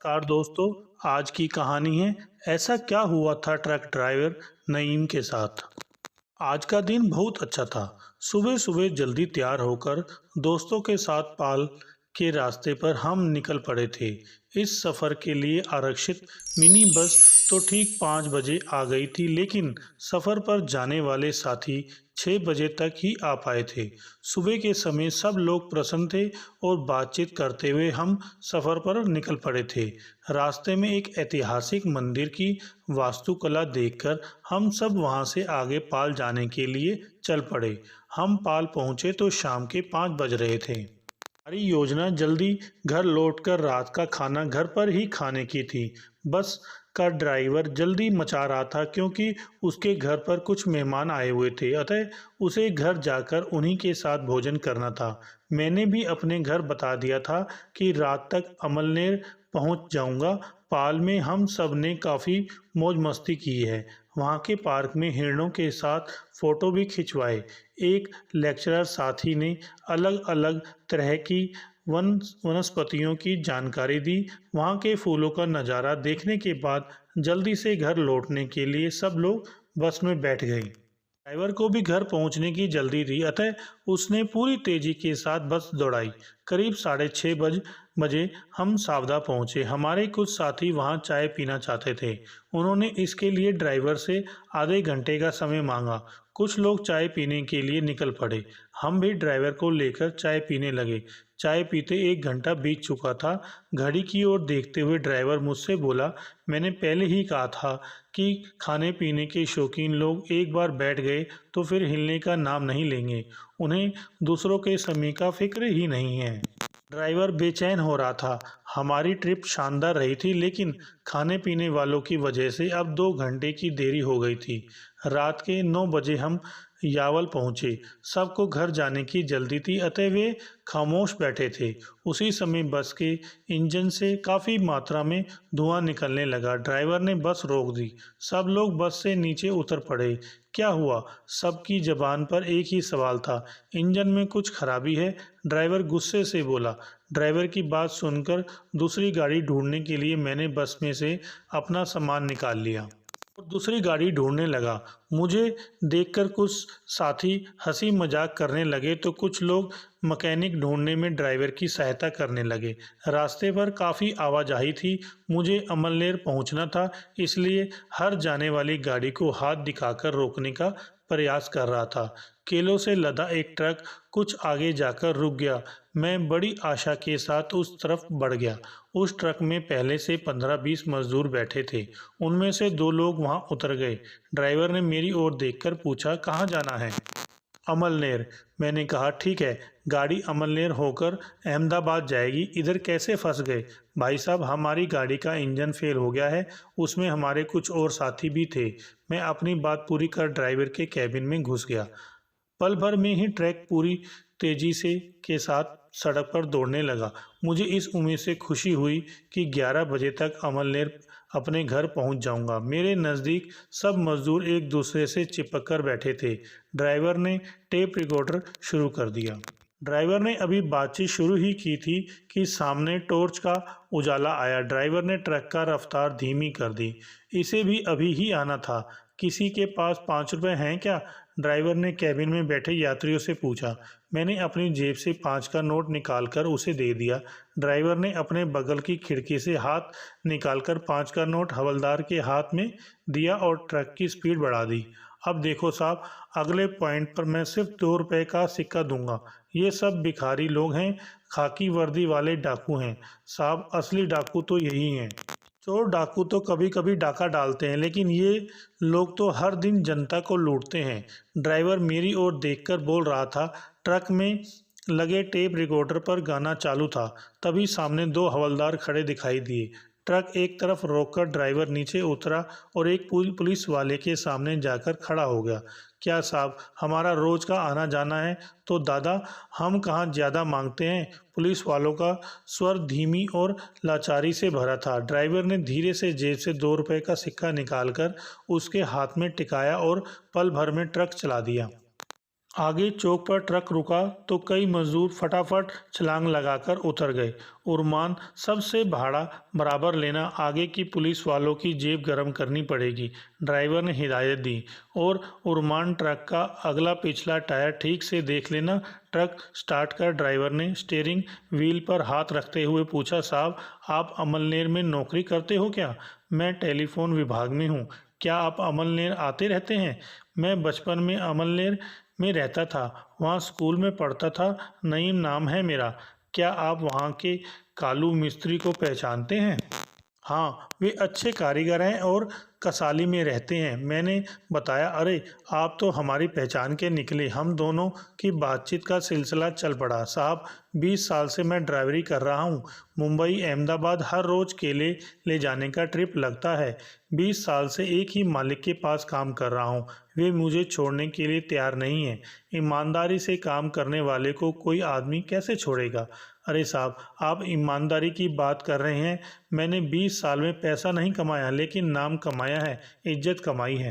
नमस्कार दोस्तों। आज की कहानी है ऐसा क्या हुआ था ट्रक ड्राइवर नईम के साथ। आज का दिन बहुत अच्छा था। सुबह सुबह जल्दी तैयार होकर दोस्तों के साथ पाल के रास्ते पर हम निकल पड़े थे। इस सफ़र के लिए आरक्षित मिनी बस तो ठीक 5 बजे आ गई थी, लेकिन सफ़र पर जाने वाले साथी 6 बजे तक ही आ पाए थे। सुबह के समय सब लोग प्रसन्न थे और बातचीत करते हुए हम सफ़र पर निकल पड़े थे। रास्ते में एक ऐतिहासिक मंदिर की वास्तुकला देखकर हम सब वहां से आगे पाल जाने के लिए चल पड़े। हम पाल पहुंचे तो शाम के 5 बज रहे थे। हमारी योजना जल्दी घर लौटकर रात का खाना घर पर ही खाने की थी। बस का ड्राइवर जल्दी मचा रहा था क्योंकि उसके घर पर कुछ मेहमान आए हुए थे, अतः उसे घर जाकर उन्हीं के साथ भोजन करना था। मैंने भी अपने घर बता दिया था कि रात तक अमलनेर पहुंच जाऊंगा। पाल में हम सब ने काफ़ी मौज मस्ती की है। वहाँ के पार्क में हिरणों के साथ फ़ोटो भी खिंचवाए। एक लेक्चरर साथी ने अलग अलग तरह की वनस्पतियों की जानकारी दी। वहाँ के फूलों का नज़ारा देखने के बाद जल्दी से घर लौटने के लिए सब लोग बस में बैठ गए। ड्राइवर को भी घर पहुंचने की जल्दी थी, अतः उसने पूरी तेजी के साथ बस दौड़ाई। करीब 6:30 बजे हम सावधा पहुंचे। हमारे कुछ साथी वहां चाय पीना चाहते थे। उन्होंने इसके लिए ड्राइवर से आधे घंटे का समय मांगा। कुछ लोग चाय पीने के लिए निकल पड़े। हम भी ड्राइवर को लेकर चाय पीने लगे। चाय पीते 1 घंटा बीत चुका था। घड़ी की ओर देखते हुए ड्राइवर मुझसे बोला, मैंने पहले ही कहा था कि खाने पीने के शौकीन लोग एक बार बैठ गए तो फिर हिलने का नाम नहीं लेंगे। उन्हें दूसरों के समय का फिक्र ही नहीं है। ड्राइवर बेचैन हो रहा था। हमारी ट्रिप शानदार रही थी, लेकिन खाने पीने वालों की वजह से अब 2 घंटे की देरी हो गई थी। रात के 9 बजे हम यावल पहुंचे। सबको घर जाने की जल्दी थी, अतः वे खामोश बैठे थे। उसी समय बस के इंजन से काफ़ी मात्रा में धुआं निकलने लगा। ड्राइवर ने बस रोक दी। सब लोग बस से नीचे उतर पड़े। क्या हुआ? सबकी जबान पर एक ही सवाल था। इंजन में कुछ खराबी है, ड्राइवर गुस्से से बोला। ड्राइवर की बात सुनकर दूसरी गाड़ी ढूंढने के लिए मैंने बस में से अपना सामान निकाल लिया और दूसरी गाड़ी ढूंढने लगा। मुझे देखकर कुछ साथी हंसी मजाक करने लगे तो कुछ लोग मैकेनिक ढूंढने में ड्राइवर की सहायता करने लगे। रास्ते पर काफ़ी आवाजाही थी। मुझे अमलनेर पहुंचना था, इसलिए हर जाने वाली गाड़ी को हाथ दिखाकर रोकने का प्रयास कर रहा था। केलों से लदा एक ट्रक कुछ आगे जाकर रुक गया। मैं बड़ी आशा के साथ उस तरफ बढ़ गया। उस ट्रक में पहले से 15-20 मजदूर बैठे थे। उनमें से 2 लोग वहां उतर गए। ड्राइवर ने मेरी ओर देखकर पूछा, कहाँ जाना है? अमलनेर। मैंने कहा, ठीक है। गाड़ी अमलनेर होकर अहमदाबाद जाएगी। इधर कैसे फंस गए? भाई साहब, हमारी गाड़ी का इंजन फेल हो गया है। उसमें हमारे कुछ और साथी भी थे। मैं अपनी बात पूरी कर ड्राइवर के कैबिन में घुस गया। पल भर में ही ट्रक पूरी तेजी से के साथ सड़क पर दौड़ने लगा। मुझे इस उम्मीद से खुशी हुई कि 11 बजे तक अमलनेर अपने घर पहुंच जाऊंगा। मेरे नज़दीक सब मजदूर एक दूसरे से चिपक कर बैठे थे। ड्राइवर ने टेप रिकॉर्डर शुरू कर दिया। ड्राइवर ने अभी बातचीत शुरू ही की थी कि सामने टॉर्च का उजाला आया। ड्राइवर ने ट्रक का रफ्तार धीमी कर दी। इसे भी अभी ही आना था। किसी के पास 5 रुपए हैं क्या? ड्राइवर ने कैबिन में बैठे यात्रियों से पूछा। मैंने अपनी जेब से 5 का नोट निकालकर उसे दे दिया। ड्राइवर ने अपने बगल की खिड़की से हाथ निकालकर 5 का नोट हवलदार के हाथ में दिया और ट्रक की स्पीड बढ़ा दी। अब देखो साहब, अगले पॉइंट पर मैं सिर्फ 2 रुपए का सिक्का दूंगा। ये सब भिखारी लोग हैं, खाकी वर्दी वाले डाकू हैं। साहब, असली डाकू तो यही हैं। चोर डाकू तो कभी कभी डाका डालते हैं, लेकिन ये लोग तो हर दिन जनता को लूटते हैं। ड्राइवर मेरी ओर देखकर बोल रहा था। ट्रक में लगे टेप रिकॉर्डर पर गाना चालू था। तभी सामने 2 हवलदार खड़े दिखाई दिए। ट्रक एक तरफ रोककर ड्राइवर नीचे उतरा और एक पुलिस वाले के सामने जाकर खड़ा हो गया। क्या साहब, हमारा रोज का आना जाना है तो दादा, हम कहाँ ज़्यादा मांगते हैं? पुलिस वालों का स्वर धीमी और लाचारी से भरा था। ड्राइवर ने धीरे से जेब से 2 रुपए का सिक्का निकालकर उसके हाथ में टिकाया और पल भर में ट्रक चला दिया। आगे चौक पर ट्रक रुका तो कई मजदूर फटाफट छलांग लगाकर उतर गए। उर्मान सबसे भाड़ा बराबर लेना, आगे की पुलिस वालों की जेब गरम करनी पड़ेगी, ड्राइवर ने हिदायत दी। और उर्मान ट्रक का अगला पिछला टायर ठीक से देख लेना। ट्रक स्टार्ट कर ड्राइवर ने स्टीयरिंग व्हील पर हाथ रखते हुए पूछा, साहब आप अमलनेर में नौकरी करते हो क्या? मैं टेलीफोन विभाग में हूँ। क्या आप अमलनेर आते रहते हैं? मैं बचपन में अमलनेर में रहता था, वहाँ स्कूल में पढ़ता था। नईम नाम है मेरा। क्या आप वहाँ के कालू मिस्त्री को पहचानते हैं? हाँ, वे अच्छे कारीगर हैं और कसाली में रहते हैं, मैंने बताया। अरे आप तो हमारी पहचान के निकले। हम दोनों की बातचीत का सिलसिला चल पड़ा। साहब 20 साल से मैं ड्राइवरी कर रहा हूँ। मुंबई अहमदाबाद हर रोज़ केले ले जाने का ट्रिप लगता है। 20 साल से एक ही मालिक के पास काम कर रहा हूँ। वे मुझे छोड़ने के लिए तैयार नहीं हैं। ईमानदारी से काम करने वाले को कोई आदमी कैसे छोड़ेगा? अरे साहब आप ईमानदारी की बात कर रहे हैं। मैंने 20 साल में पैसा नहीं कमाया, लेकिन नाम कमाया है, इज्जत कमाई है।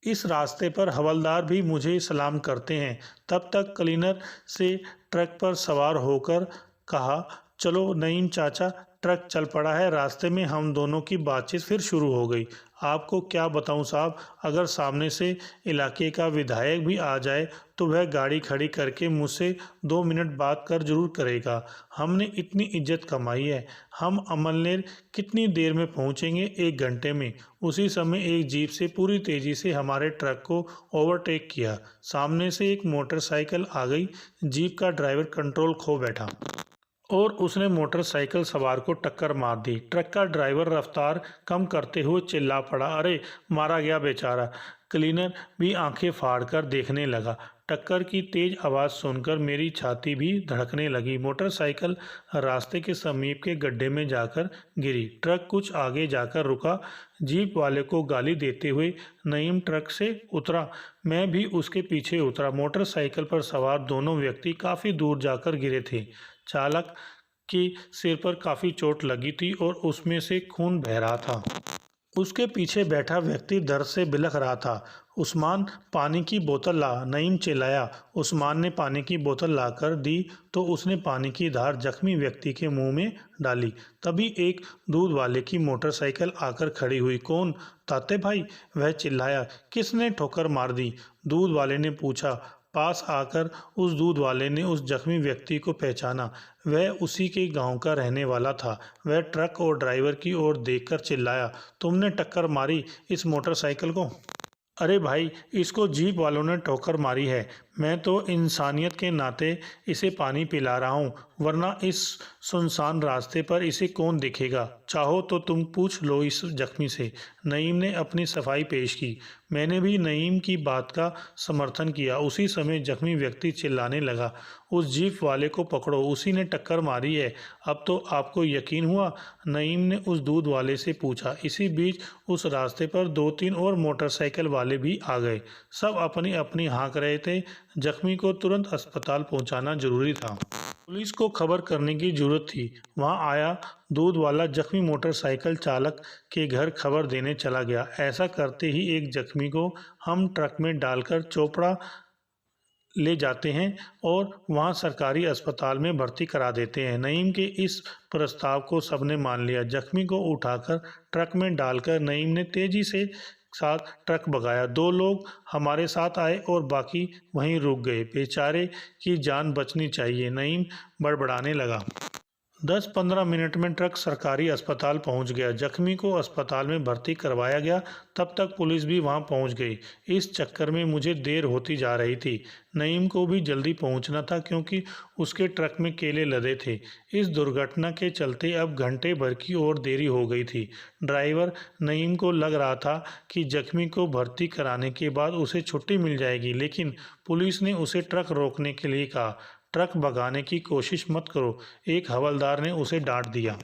इस रास्ते पर हवलदार भी मुझे सलाम करते हैं। तब तक क्लीनर से ट्रक पर सवार होकर कहा, चलो नईम चाचा, ट्रक चल पड़ा है। रास्ते में हम दोनों की बातचीत फिर शुरू हो गई। आपको क्या बताऊं साहब, अगर सामने से इलाके का विधायक भी आ जाए तो वह गाड़ी खड़ी करके मुझसे 2 मिनट बात कर जरूर करेगा। हमने इतनी इज्जत कमाई है। हम अमलनेर कितनी देर में पहुंचेंगे? 1 घंटे में। उसी समय एक जीप से पूरी तेजी से हमारे ट्रक को ओवरटेक किया। सामने से एक मोटरसाइकिल आ गई। जीप का ड्राइवर कंट्रोल खो बैठा और उसने मोटरसाइकिल सवार को टक्कर मार दी। ट्रक का ड्राइवर रफ्तार कम करते हुए चिल्ला पड़ा, अरे मारा गया बेचारा। क्लीनर भी आंखें फाड़कर देखने लगा। टक्कर की तेज आवाज़ सुनकर मेरी छाती भी धड़कने लगी। मोटरसाइकिल रास्ते के समीप के गड्ढे में जाकर गिरी। ट्रक कुछ आगे जाकर रुका। जीप वाले को गाली देते हुए नईम ट्रक से उतरा। मैं भी उसके पीछे उतरा। मोटरसाइकिल पर सवार दोनों व्यक्ति काफ़ी दूर जाकर गिरे थे। चालक के सिर पर काफ़ी चोट लगी थी और उसमें से खून बह रहा था। उसके पीछे बैठा व्यक्ति दर्द से बिलख रहा था। उस्मान पानी की बोतल ला, नईम चिल्लाया। उस्मान ने पानी की बोतल लाकर दी तो उसने पानी की धार जख्मी व्यक्ति के मुंह में डाली। तभी एक दूध वाले की मोटरसाइकिल आकर खड़ी हुई। कौन? ताते भाई, वह चिल्लाया। किसने ठोकर मार दी? दूध वाले ने पूछा। पास आकर उस दूध वाले ने उस जख्मी व्यक्ति को पहचाना। वह उसी के गांव का रहने वाला था। वह ट्रक और ड्राइवर की ओर देखकर चिल्लाया, तुमने टक्कर मारी इस मोटरसाइकिल को? अरे भाई, इसको जीप वालों ने ठोकर मारी है। मैं तो इंसानियत के नाते इसे पानी पिला रहा हूँ, वरना इस सुनसान रास्ते पर इसे कौन देखेगा? चाहो तो तुम पूछ लो इस जख्मी से। नईम ने अपनी सफाई पेश की। मैंने भी नईम की बात का समर्थन किया। उसी समय जख्मी व्यक्ति चिल्लाने लगा, उस जीप वाले को पकड़ो, उसी ने टक्कर मारी है। अब तो आपको यकीन हुआ? नईम ने उस दूध वाले से पूछा। इसी बीच उस रास्ते पर 2-3 और मोटरसाइकिल वाले भी आ गए। सब अपनी अपनी हाँक रहे थे। जख्मी को तुरंत अस्पताल पहुंचाना जरूरी था। पुलिस को खबर करने की जरूरत थी। वहां आया दूध वाला जख्मी मोटरसाइकिल चालक के घर खबर देने चला गया। ऐसा करते ही एक जख्मी को हम ट्रक में डालकर चोपड़ा ले जाते हैं और वहां सरकारी अस्पताल में भर्ती करा देते हैं। नईम के इस प्रस्ताव को सबने मान लिया। जख्मी को उठाकर ट्रक में डालकर नईम ने तेजी से साथ ट्रक भगाया। 2 लोग हमारे साथ आए और बाकी वहीं रुक गए। बेचारे की जान बचनी चाहिए, नईम बड़बड़ाने लगा। 10-15 मिनट में ट्रक सरकारी अस्पताल पहुंच गया। जख्मी को अस्पताल में भर्ती करवाया गया। तब तक पुलिस भी वहां पहुंच गई। इस चक्कर में मुझे देर होती जा रही थी। नईम को भी जल्दी पहुंचना था क्योंकि उसके ट्रक में केले लदे थे। इस दुर्घटना के चलते अब घंटे भर की और देरी हो गई थी। ड्राइवर नईम को लग रहा था कि जख्मी को भर्ती कराने के बाद उसे छुट्टी मिल जाएगी, लेकिन पुलिस ने उसे ट्रक रोकने के लिए कहा। ट्रक भगाने की कोशिश मत करो, एक हवलदार ने उसे डांट दिया।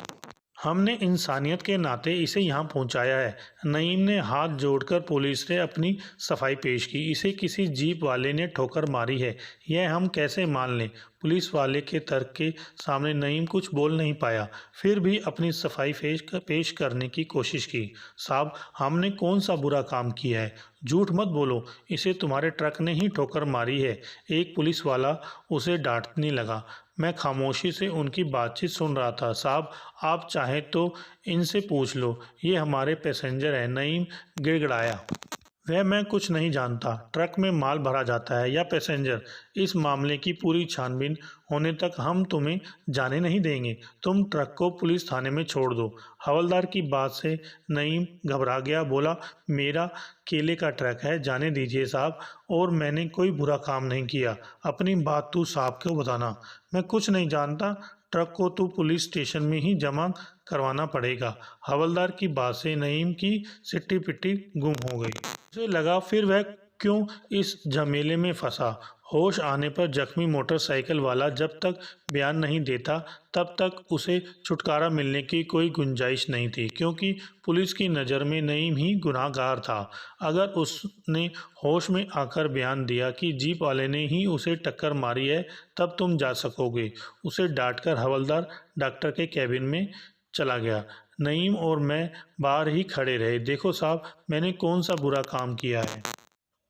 हमने इंसानियत के नाते इसे यहाँ पहुँचाया है। नईम ने हाथ जोड़कर पुलिस से अपनी सफाई पेश की। इसे किसी जीप वाले ने ठोकर मारी है, यह हम कैसे मान लें? पुलिस वाले के तर्क के सामने नईम कुछ बोल नहीं पाया। फिर भी अपनी सफाई पेश करने की कोशिश की। साहब, हमने कौन सा बुरा काम किया है? झूठ मत बोलो, इसे तुम्हारे ट्रक ने ही ठोकर मारी है। एक पुलिस वाला उसे डांटने लगा। मैं खामोशी से उनकी बातचीत सुन रहा था। साहब, आप चाहें तो इनसे पूछ लो, ये हमारे पैसेंजर हैं। नईम गिड़गिड़ाया। वह मैं कुछ नहीं जानता। ट्रक में माल भरा जाता है या पैसेंजर? इस मामले की पूरी छानबीन होने तक हम तुम्हें जाने नहीं देंगे। तुम ट्रक को पुलिस थाने में छोड़ दो। हवलदार की बात से नईम घबरा गया। बोला, मेरा केले का ट्रक है, जाने दीजिए साहब, और मैंने कोई बुरा काम नहीं किया। अपनी बात तू साहब को बताना। मैं कुछ नहीं जानता। ट्रक को तू पुलिस स्टेशन में ही जमा करवाना पड़ेगा। हवलदार की बात से नईम की सिट्टी पिट्टी गुम हो गई। उसे लगा फिर वह क्यों इस झमेले में फंसा। होश आने पर जख्मी मोटरसाइकिल वाला जब तक बयान नहीं देता तब तक उसे छुटकारा मिलने की कोई गुंजाइश नहीं थी, क्योंकि पुलिस की नज़र में नईम ही गुनाहगार था। अगर उसने होश में आकर बयान दिया कि जीप वाले ने ही उसे टक्कर मारी है, तब तुम जा सकोगे। उसे डांटकर हवलदार डॉक्टर के कैबिन में चला गया। नईम और मैं बाहर ही खड़े रहे। देखो साहब, मैंने कौन सा बुरा काम किया है।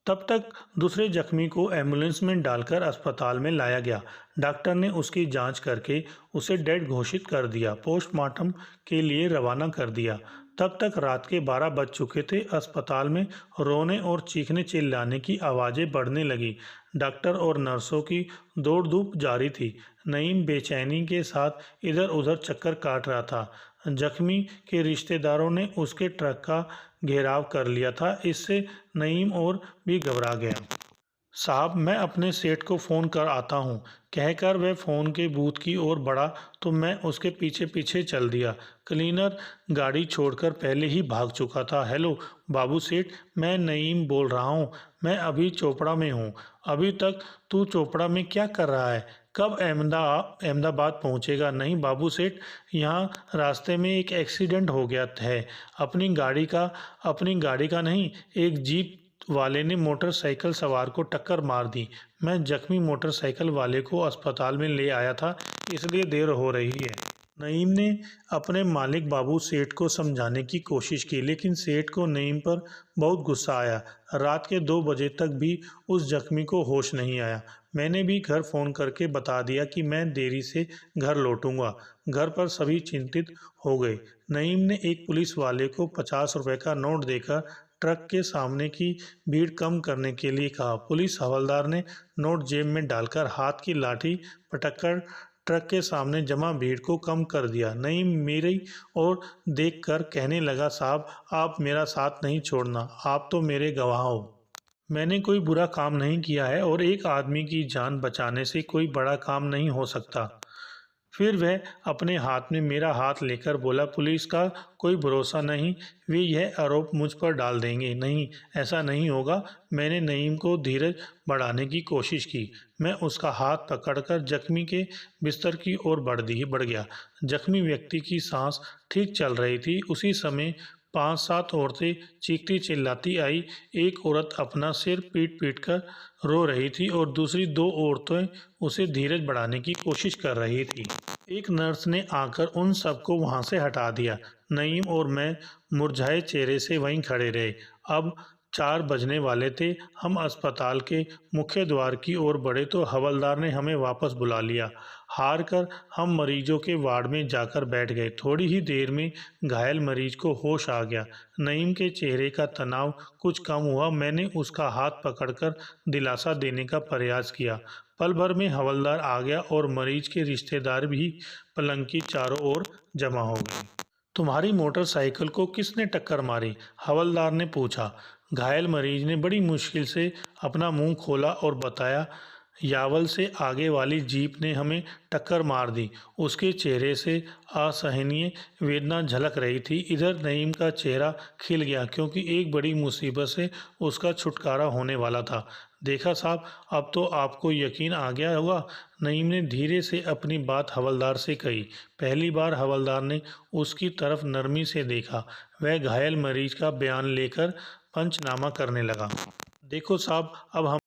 तब तक दूसरे जख्मी को एम्बुलेंस में डालकर अस्पताल में लाया गया। डॉक्टर ने उसकी जांच करके उसे डेड घोषित कर दिया। पोस्टमार्टम के लिए रवाना कर दिया। तब तक रात के 12 बज चुके थे। अस्पताल में रोने और चीखने चिल्लाने की आवाज़ें बढ़ने लगी। डॉक्टर और नर्सों की दौड़ धूप जारी थी। नईम बेचैनी के साथ इधर उधर चक्कर काट रहा था। जख्मी के रिश्तेदारों ने उसके ट्रक का घेराव कर लिया था। इससे नईम और भी घबरा गया। साहब, मैं अपने सेठ को फ़ोन कर आता हूँ, कहकर वह फ़ोन के बूथ की ओर बढ़ा तो मैं उसके पीछे पीछे चल दिया। क्लीनर गाड़ी छोड़कर पहले ही भाग चुका था। हेलो बाबू सेठ, मैं नईम बोल रहा हूँ। मैं अभी चोपड़ा में हूँ। अभी तक तू चोपड़ा में क्या कर रहा है? कब अहमदाबाद पहुँचेगा? नहीं बाबू सेठ, यहाँ रास्ते में एक एक्सीडेंट हो गया है। अपनी गाड़ी का नहीं, एक जीप वाले ने मोटरसाइकिल सवार को टक्कर मार दी। मैं जख्मी मोटरसाइकिल वाले को अस्पताल में ले आया था, इसलिए देर हो रही है। नईम ने अपने मालिक बाबू सेठ को समझाने की कोशिश की, लेकिन सेठ को नईम पर बहुत गुस्सा आया। रात के 2 बजे तक भी उस जख्मी को होश नहीं आया। मैंने भी घर फ़ोन करके बता दिया कि मैं देरी से घर लौटूंगा। घर पर सभी चिंतित हो गए। नईम ने एक पुलिस वाले को 50 रुपए का नोट देकर ट्रक के सामने की भीड़ कम करने के लिए कहा। पुलिस हवलदार ने नोट जेब में डालकर हाथ की लाठी पटककर ट्रक के सामने जमा भीड़ को कम कर दिया। नईम मेरी ओर देखकर कहने लगा, साहब, आप मेरा साथ नहीं छोड़ना, आप तो मेरे गवाह हो। मैंने कोई बुरा काम नहीं किया है और एक आदमी की जान बचाने से कोई बड़ा काम नहीं हो सकता। फिर वह अपने हाथ में मेरा हाथ लेकर बोला, पुलिस का कोई भरोसा नहीं, वे यह आरोप मुझ पर डाल देंगे। नहीं, ऐसा नहीं होगा। मैंने नईम को धीरज बढ़ाने की कोशिश की। मैं उसका हाथ पकड़कर जख्मी के बिस्तर की ओर बढ़ गया। जख्मी व्यक्ति की सांस ठीक चल रही थी। उसी समय 5-7 औरतें चीखती चिल्लाती आई। एक औरत अपना सिर पीट पीट कर रो रही थी और दूसरी 2 औरतें उसे धीरज बढ़ाने की कोशिश कर रही थी। एक नर्स ने आकर उन सबको वहां से हटा दिया। नईम और मैं मुरझाए चेहरे से वहीं खड़े रहे। अब 4 बजने वाले थे। हम अस्पताल के मुख्य द्वार की ओर बढ़े तो हवलदार ने हमें वापस बुला लिया। हार कर हम मरीजों के वार्ड में जाकर बैठ गए। थोड़ी ही देर में घायल मरीज को होश आ गया। नईम के चेहरे का तनाव कुछ कम हुआ। मैंने उसका हाथ पकड़कर दिलासा देने का प्रयास किया। पल भर में हवलदार आ गया और मरीज के रिश्तेदार भी पलंग की चारों ओर जमा हो गए। तुम्हारी मोटरसाइकिल को किसने टक्कर मारी? हवलदार ने पूछा। घायल मरीज ने बड़ी मुश्किल से अपना मुंह खोला और बताया, यावल से आगे वाली जीप ने हमें टक्कर मार दी। उसके चेहरे से असहनीय वेदना झलक रही थी। इधर नईम का चेहरा खिल गया, क्योंकि एक बड़ी मुसीबत से उसका छुटकारा होने वाला था। देखा साहब, अब तो आपको यकीन आ गया होगा। नईम ने धीरे से अपनी बात हवलदार से कही। पहली बार हवलदार ने उसकी तरफ नरमी से देखा। वह घायल मरीज का बयान लेकर पंचनामा करने लगा। देखो साहब, अब हम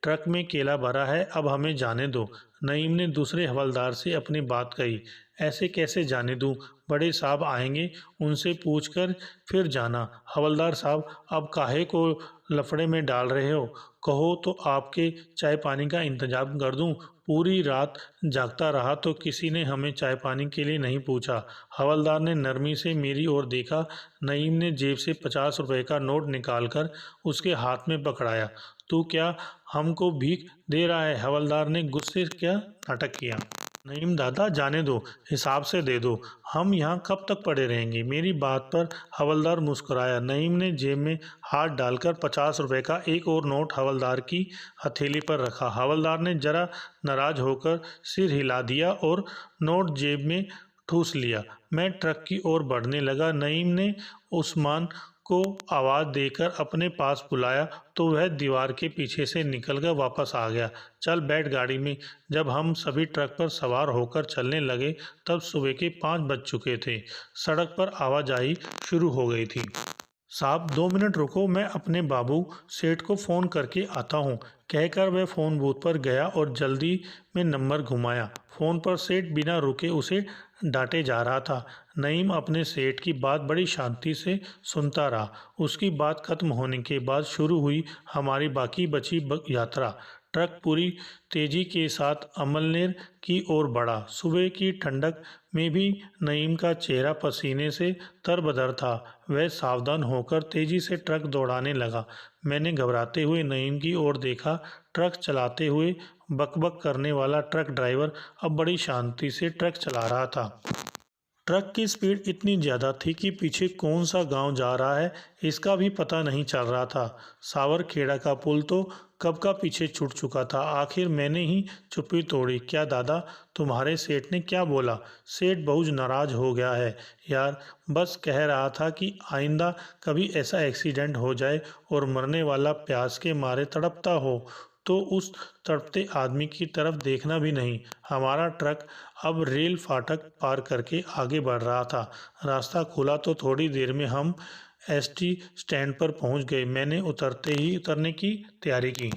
ट्रक में केला भरा है, अब हमें जाने दो। नईम ने दूसरे हवलदार से अपनी बात कही। ऐसे कैसे जाने दूं? बड़े साहब आएंगे, उनसे पूछकर फिर जाना। हवलदार साहब, अब काहे को लफड़े में डाल रहे हो? कहो तो आपके चाय पानी का इंतजाम कर दूं। पूरी रात जागता रहा तो किसी ने हमें चाय पानी के लिए नहीं पूछा। हवलदार ने नरमी से मेरी ओर देखा। नईम ने जेब से 50 रुपए का नोट निकालकर उसके हाथ में पकड़ाया। तू क्या हमको भीख दे रहा है? हवलदार ने गुस्से क्या नाटक किया। नईम दादा, जाने दो, हिसाब से दे दो। हम यहाँ कब तक पड़े रहेंगे? मेरी बात पर हवलदार मुस्कुराया। नईम ने जेब में हाथ डालकर 50 रुपए का एक और नोट हवलदार की हथेली पर रखा। हवलदार ने जरा नाराज होकर सिर हिला दिया और नोट जेब में ठूस लिया। मैं ट्रक की ओर बढ़ने लगा। नईम ने उस्मान को आवाज़ देकर अपने पास बुलाया तो वह दीवार के पीछे से निकलकर वापस आ गया। चल बैठ गाड़ी में। जब हम सभी ट्रक पर सवार होकर चलने लगे तब सुबह के 5 बज चुके थे। सड़क पर आवाजाही शुरू हो गई थी। साहब 2 मिनट रुको, मैं अपने बाबू सेठ को फ़ोन करके आता हूँ, कहकर वह फ़ोन बूथ पर गया और जल्दी में नंबर घुमाया। फ़ोन पर सेठ बिना रुके उसे डांटे जा रहा था। नईम अपने सेठ की बात बड़ी शांति से सुनता रहा। उसकी बात खत्म होने के बाद शुरू हुई हमारी बाकी बची यात्रा। ट्रक पूरी तेजी के साथ अमलनेर की ओर बढ़ा। सुबह की ठंडक में भी नईम का चेहरा पसीने से तरबतर था। वह सावधान होकर तेजी से ट्रक दौड़ाने लगा। मैंने घबराते हुए नईम की ओर देखा। ट्रक चलाते हुए बकबक करने वाला ट्रक ड्राइवर अब बड़ी शांति से ट्रक चला रहा था। ट्रक की स्पीड इतनी ज़्यादा थी कि पीछे कौन सा गांव जा रहा है इसका भी पता नहीं चल रहा था। सावरखेड़ा का पुल तो कब का पीछे छूट चुका था। आखिर मैंने ही चुप्पी तोड़ी। क्या दादा, तुम्हारे सेठ ने क्या बोला? सेठ बहुत नाराज हो गया है यार, बस कह रहा था कि आइंदा कभी ऐसा एक्सीडेंट हो जाए और मरने वाला प्यास के मारे तड़पता हो तो उस तड़पते आदमी की तरफ देखना भी नहीं। हमारा ट्रक अब रेल फाटक पार करके आगे बढ़ रहा था। रास्ता खुला तो थोड़ी देर में हम एसटी स्टैंड पर पहुंच गए। मैंने उतरने की तैयारी की।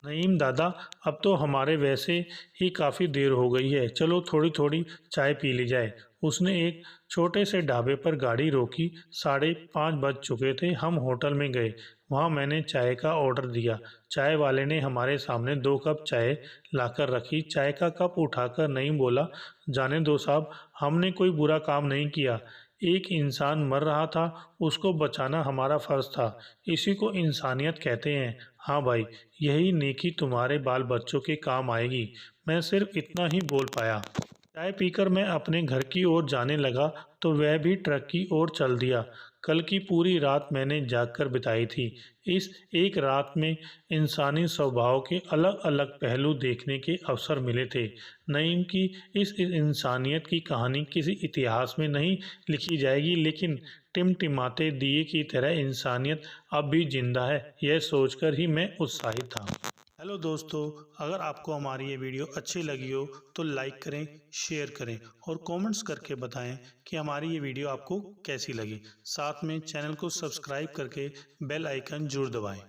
नईम दादा, अब तो हमारे वैसे ही काफ़ी देर हो गई है, चलो थोड़ी थोड़ी चाय पी ली जाए। उसने एक छोटे से ढाबे पर गाड़ी रोकी। 5:30 बज चुके थे। हम होटल में गए। वहाँ मैंने चाय का ऑर्डर दिया। चाय वाले ने हमारे सामने 2 कप चाय लाकर रखी। चाय का कप उठाकर नईम बोला, जाने दो साहब, हमने कोई बुरा काम नहीं किया। एक इंसान मर रहा था, उसको बचाना हमारा फ़र्ज़ था। इसी को इंसानियत कहते हैं। हाँ भाई, यही नेकी तुम्हारे बाल बच्चों के काम आएगी। मैं सिर्फ इतना ही बोल पाया। चाय पीकर मैं अपने घर की ओर जाने लगा तो वह भी ट्रक की ओर चल दिया। कल की पूरी रात मैंने जागकर बिताई थी। इस एक रात में इंसानी स्वभाव के अलग अलग पहलू देखने के अवसर मिले थे। नईम की इस इंसानियत की कहानी किसी इतिहास में नहीं लिखी जाएगी, लेकिन टिमटिमाते दिए की तरह इंसानियत अब भी जिंदा है, यह सोचकर ही मैं उत्साहित था। हेलो दोस्तों, अगर आपको हमारी ये वीडियो अच्छी लगी हो तो लाइक करें, शेयर करें और कमेंट्स करके बताएं कि हमारी ये वीडियो आपको कैसी लगी। साथ में चैनल को सब्सक्राइब करके बेल आइकन जरूर दबाएं।